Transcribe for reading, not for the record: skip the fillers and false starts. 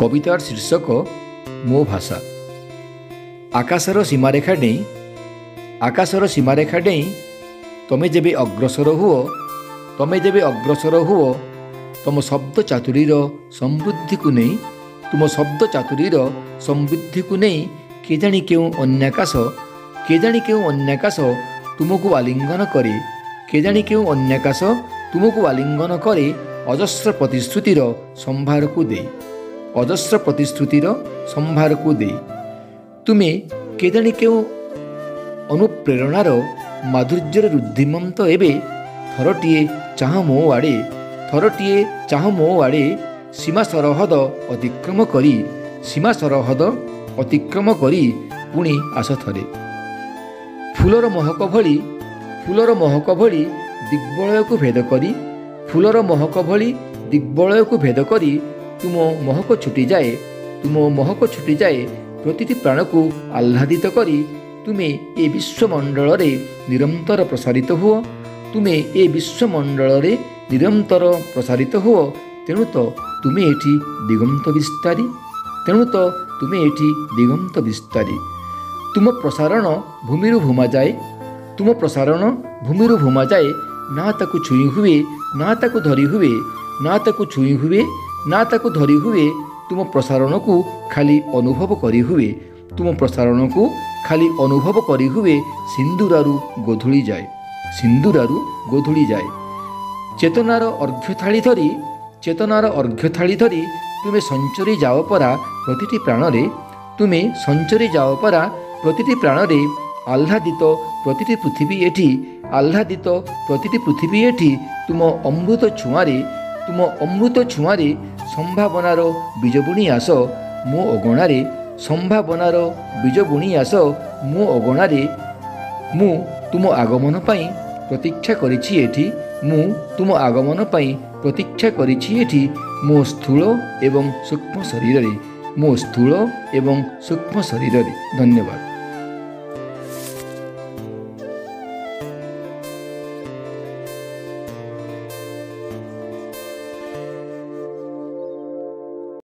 कवितार शीर्षक मो भाषा। आकाशर सीमारेखा डेई तमे जेबे अग्रसर हुओ तुम शब्द चातुरीर समृद्धि को नहीं केजाणी क्यों अन्याकाश तुमको आलिंगन करे अजस्र प्रतिश्रुतिर संभार को दे तुमे केजाणी क्यों अनुप्रेरणार माधुर्यर रुद्धिमंत एबे थरटिए चाह मो आड़े सीमा सरहद अतिक्रम करी पुणी आस थरे फूलर महक भली दिग्बलय को भेद करी तुम महक छुटी जाए प्रतिटी प्राण को आह्लादित करी तुमे ए विश्वमंडल रे निरंतर प्रसारित हुओ तेणु तो तुमे एठी दिगंत विस्तारी तुम प्रसारण भूमिरु भूमा जाए ना ताकु छुई हुए ना ताकु धरी हुए तुम प्रसारण को खाली अनुभव करी हुए सिंदूरारू गोधुली जाए चेतनार अर्घ्य थाली धरी तुमे संचरी जाओ परा प्रतिटी प्राण रे आह्लादित प्रतिटी पृथिवी एठी तुम अमृत छुआरे संभावनार बीज बुणी आस मो अगणारे मु तुम आगमन पाई प्रतीक्षा करिछि एठी मो स्थूल एवं सूक्ष्म शरीर रे धन्यवाद।